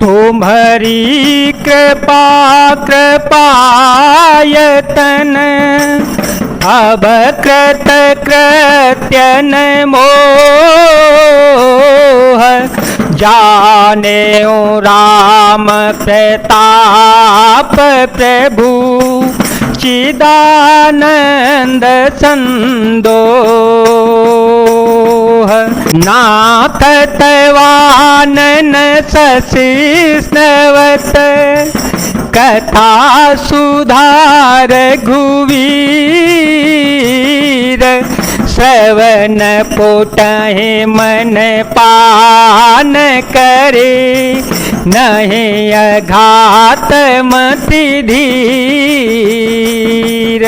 तुम्हारी कृपा कृपायतन अब कृत कृत्य न मोह जाने राम प्रताप प्रभु चिदानंद संदोह नाथ तवानन सशिष्णवत कथा सुधार घुवीर श्रवण पोटहि मन पान करे नहीं अघात मति धीर।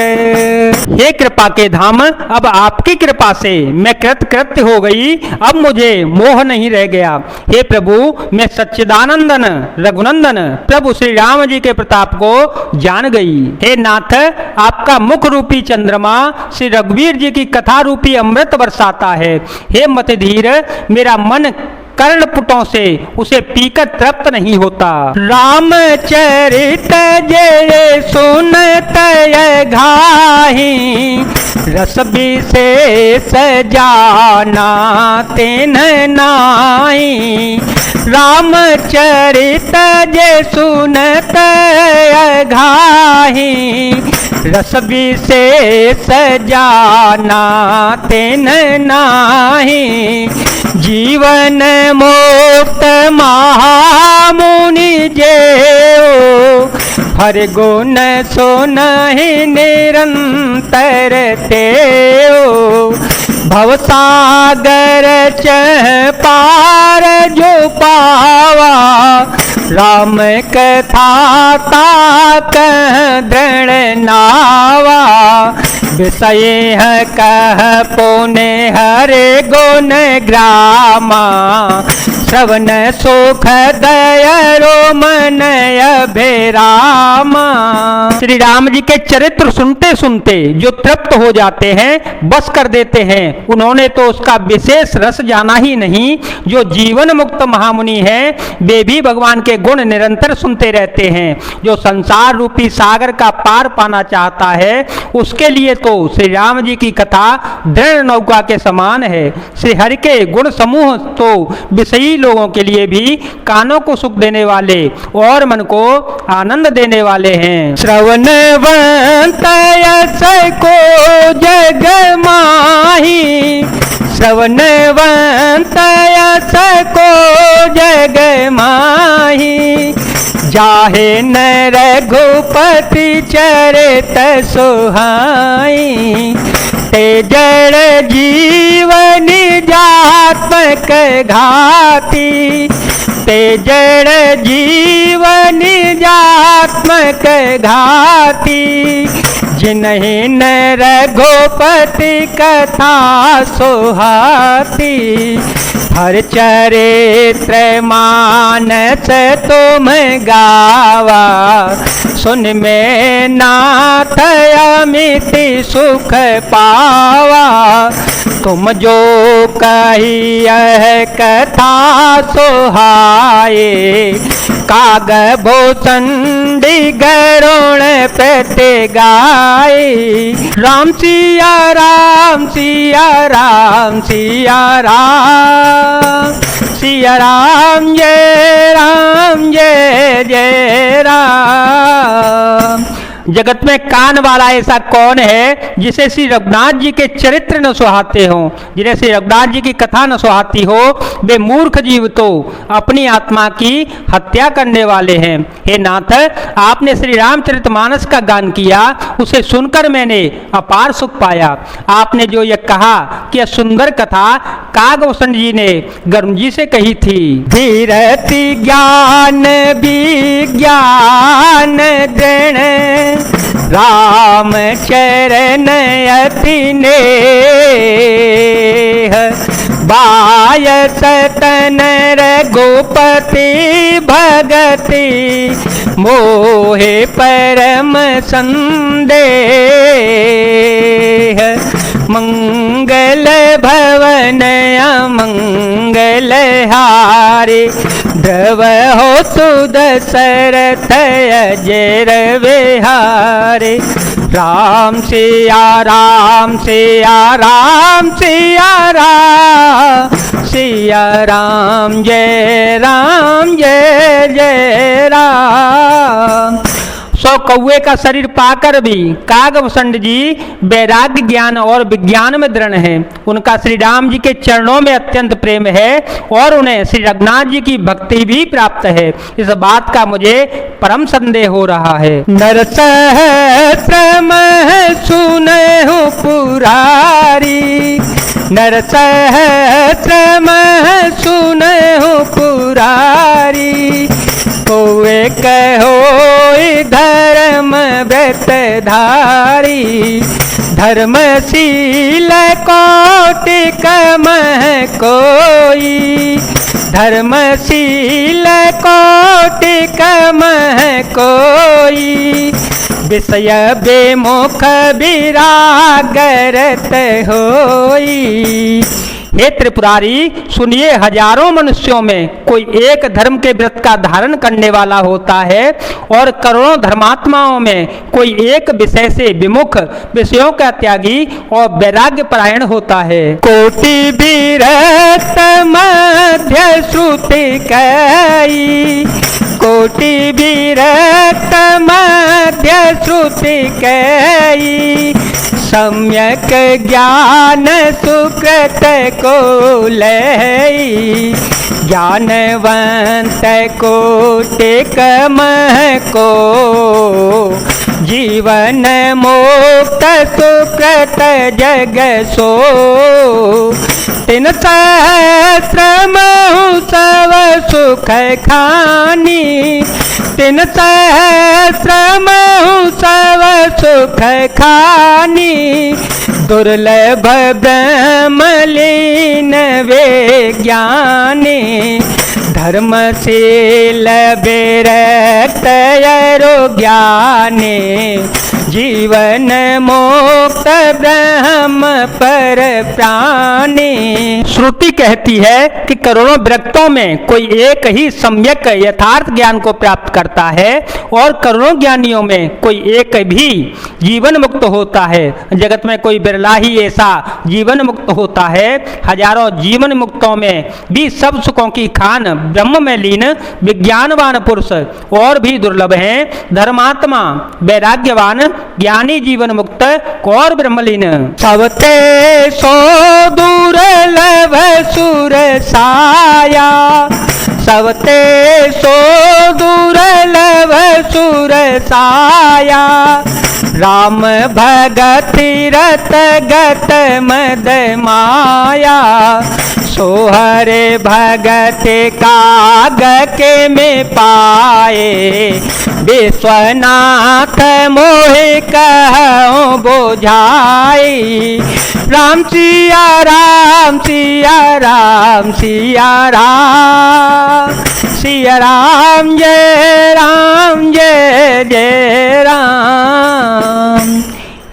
हे कृपा के धाम, अब आपकी कृपा से मैं कृतकृत्य हो गई, अब मुझे मोह नहीं रह गया। हे प्रभु, मैं सच्चिदानंदन रघुनंदन प्रभु श्री राम जी के प्रताप को जान गई। हे नाथ, आपका मुख रूपी चंद्रमा श्री रघुवीर जी की कथा रूपी अमृत बरसाता है। हे मतधीर, मेरा मन कर्णपुटों से उसे पीकर तृप्त नहीं होता। रामचरित जय सुनत घाही रस विशेष जाना तेन नाई। रामचरित जय सुनत घाही रस विशेष जाना तेन नाही। जीवन मुक्त महामुनि जेओ हर गुण सुनहि निरंतर तेओ। भवसागर चह पार जो पावा राम कथा ताक दृढ़ नावा। विषय कह पुण्य हरे गुण ग्रामा श्रवण सुख दया रोमन अभिरामा। श्री राम जी के चरित्र सुनते सुनते जो तृप्त हो जाते हैं, बस कर देते हैं, उन्होंने तो उसका विशेष रस जाना ही नहीं। जो जीवन मुक्त महामुनि हैं, वे भी भगवान के गुण निरंतर सुनते रहते हैं। जो संसार रूपी सागर का पार पाना चाहता है, उसके लिए तो श्री राम जी की कथा दृढ़ नौका के समान है। श्री हरि के गुण समूह तो विषयी लोगों के लिए भी कानों को सुख देने वाले और मन को आनंद देने वाले हैं। श्रवणवंत यश को जग माही श्रवणवंत यश को जग माही। जाहे न रघुपति चरित सुहाई ते जड़ जीवन जात्मक घाती। ते जड़ जीवन जात्मक घाती जिन्हीं न रघुपति कथा सुहाती। हर चरित्र मानस तुम गावा सुन में नाथ अमित सुख पावा। तुम जो कही यह कथा सुहाए काग भूषंडी गरुण प्रति गाय। राम सिया राम सिया राम सिया राम सिया राम जय जय राम। जगत में कान वाला ऐसा कौन है जिसे श्री रघुनाथ जी के चरित्र न सुहाते हों, जिन्हें श्री रघुनाथ जी की कथा न सुहाती हो। वे मूर्ख जीव तो अपनी आत्मा की हत्या करने वाले हैं। हे नाथ, आपने श्री रामचरितमानस का गान किया, उसे सुनकर मैंने अपार सुख पाया। आपने जो यह कहा कि यह सुंदर कथा कागभूषण जी ने गरुण जी से कही थी। धीरति ज्ञान विज्ञान दृढ़ राम चरण अति नेह। बायस तन रघुपति भगति मोहे परम संदेह। मंगल भवन अमंगल हारी बिहारी ध्रुव हो सुदशरथ अजर विहारी राम सिया राम सिया राम सिया राम सिया राम जय राम। सौ कौए का शरीर पाकर भी कागभूषण जी वैराग्य ज्ञान और विज्ञान में दृढ़ हैं। उनका श्री राम जी के चरणों में अत्यंत प्रेम है और उन्हें श्री रघुनाथ जी की भक्ति भी प्राप्त है। इस बात का मुझे परम संदेह हो रहा है। नर सहस्र सुनहु पुरारी नर सहस्र सुनहु पुरारी कोए कहो धर्म व्रतधारी धर्मशील कोटि कमह कोई धर्मशील कोटि कमह कोई विषय बेमुख विरागरत होई। हे त्रिपुरारी सुनिए, हजारों मनुष्यों में कोई एक धर्म के व्रत का धारण करने वाला होता है और करोड़ों धर्मात्माओं में कोई एक विषय से विमुख विषयों का त्यागी और वैराग्य परायण होता है। कोटि विरत मध्य श्रुति कई कोटि विरत मध्य श्रुति कई सम्यक ज्ञान सुकृत को लई ज्ञानवंत कोटि कमह को जीवन मुक्त सुकृत जग सो तिन सहस्र महोत्सव सुख खानी तिन सहस्र महोत्सव सुख खानी दुर्लभ ब्रह्मलीन विज्ञानी धर्मशील विरक्त ज्ञानी जीवन मुक्त ब्रह्म पर प्राणी। श्रुति कहती है कि करोड़ों व्रतों में कोई एक ही सम्यक यथार्थ ज्ञान को प्राप्त करता है और करोड़ों ज्ञानियों में कोई एक भी जीवन मुक्त होता है। जगत में कोई बिरला ही ऐसा जीवन मुक्त होता है। हजारों जीवन मुक्तों में भी सब सुखों की खान ब्रह्म में लीन विज्ञानवान पुरुष और भी दुर्लभ हैं। धर्मात्मा वैराग्यवान ज्ञानी जीवन मुक्त और ब्रह्मलीन सबते सो दुर्लभ सुर साया सबते सो दुर्लभ सुर साया राम भगत रत गत मद माया सोहरे भगत काग के में पाए विश्वनाथ मोहि कहूँ बोझाई राम सिया राम सिया राम सिया राम सिया राम जय जय राम।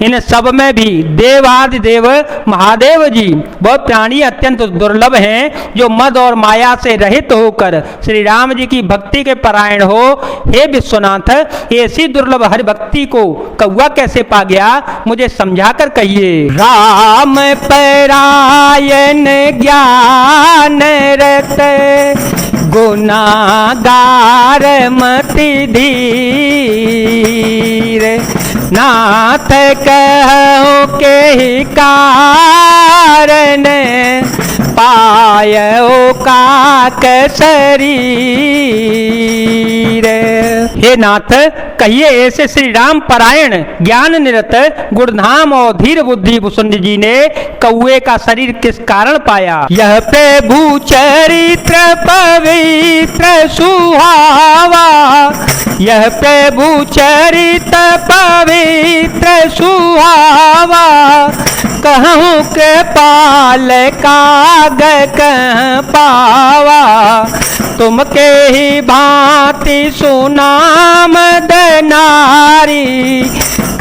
इन सब में भी देवादिदेव महादेव जी बहुत प्राणी अत्यंत दुर्लभ हैं जो मद और माया से रहित होकर श्री राम जी की भक्ति के परायण हो। हे विश्वनाथ, ऐसी दुर्लभ हरि भक्ति को कौआ कैसे पा गया, मुझे समझा कर कहिए। राम परायण ज्ञान रत गुनागार मति धीर नाथ कहो के ही कारण पायो काक शरीर। हे नाथ, कहिए ऐसे श्री राम परायण ज्ञान निरत गुणधाम और धीर बुद्धि भूषण जी ने कौए का शरीर किस कारण पाया। यह प्रभु चरित्र पवित्र सुहावा यह प्रभु चरित्र पवित्र सुहावा कहूँ के पाल काग कह पावा तुम के ही भांति सुनाम दे नारी,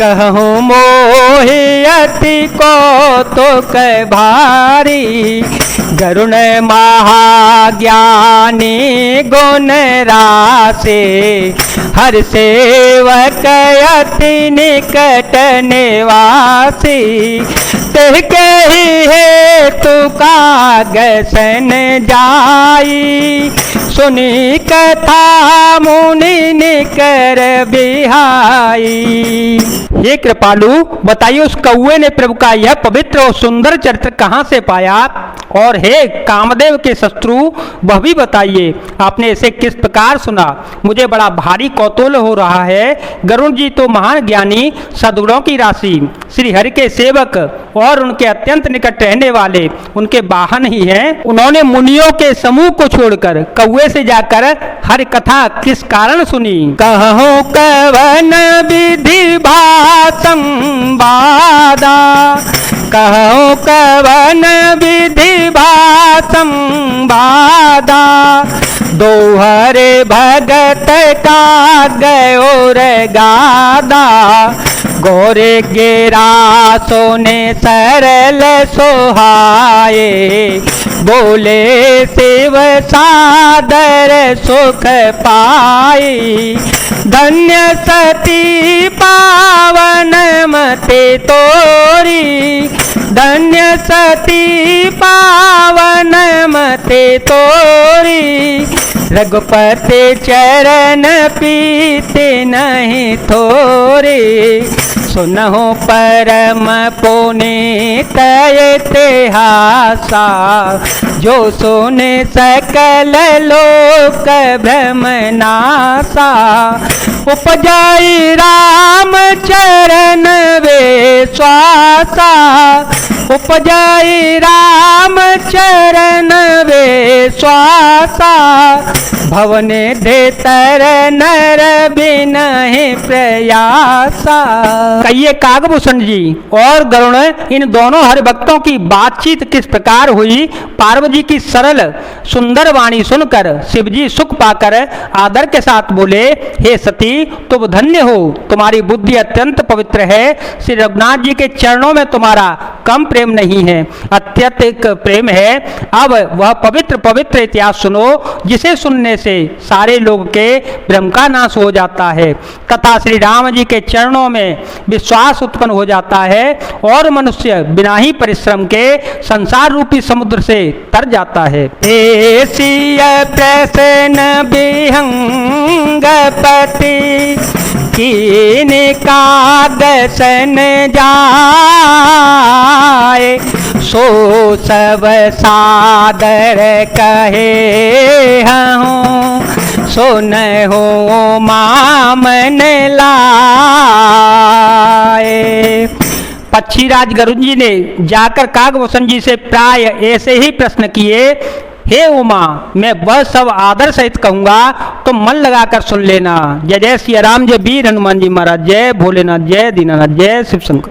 कहूँ मोहि अति कौतुक भारी। गरुण महाज्ञानी गुण राशि, हर सेवक अति निकट निवासी। तिह के ही हेतु कागसन जाई, सुनी कथा मुनि निकर बिहाई। हे कृपालु, बताइए उस कौए ने प्रभु का यह पवित्र और सुंदर चरित्र कहाँ से पाया, और हे कामदेव के शत्रु वह भी बताइए आपने इसे किस प्रकार सुना। मुझे बड़ा भारी कौतूहल हो रहा है। गरुण जी तो महान ज्ञानी, सद्गुणों की राशि, श्री हरि के सेवक और उनके अत्यंत निकट रहने वाले उनके वाहन ही हैं। उन्होंने मुनियों के समूह को छोड़कर कौए से जाकर हरि कथा किस कारण सुनी। कहो कवन विधि भासंवादा, कहो कवन विधि भासंवादा। दोहरे भगत का गयो रे गादा, गोरे गिरा सोने सरल सोहाए। बोले शिव सादर सुख पाई, धन्य सती पावन मते तोरी। धन्य सती पावन मते तोरी, रघुपति चरण पीते नहीं थोरे। सुनहो परम पुनीत इतिहासा, जो सुने सकल लोक भ्रम नासा। उपजाई राम चरण विश्वासा, उपजाई राम चरण विश्वासा। भवने देतर नर बिनहि प्रयासा। कहिए कागभूषण जी और गरुण, इन दोनों हरि भक्तों की बातचीत किस प्रकार हुई। पार्वती जी की सरल सुंदर वाणी सुनकर शिव जी सुख पाकर आदर के साथ बोले, हे सती तुम धन्य हो, तुम्हारी बुद्धि अत्यंत पवित्र है। श्री रघुनाथ जी के चरणों में तुम्हारा कम प्रेम नहीं है, अत्यधिक प्रेम है। अब वह पवित्र पवित्र इतिहास सुनो, जिसे सुनने से सारे लोग के भ्रम का नाश हो जाता है तथा श्री राम जी के चरणों में विश्वास उत्पन्न हो जाता है और मनुष्य बिना ही परिश्रम के संसार रूपी समुद्र से तर जाता है। ऐसी प्रसन्न विहंगपति, कीन कागसन जाए। सो सब सादर कहे हूँ, सुन हो मामन लाए। पक्षीराज गरुड़ जी ने जाकर कागभूषण जी से प्राय ऐसे ही प्रश्न किए, हे उमा, मैं वह सब आदर सहित कहूंगा, तो मन लगाकर सुन लेना। जय जय सिया राम, जय वीर हनुमान जी महाराज, जय भोलेनाथ, जय दीनानाथ, जय शिव शंकर।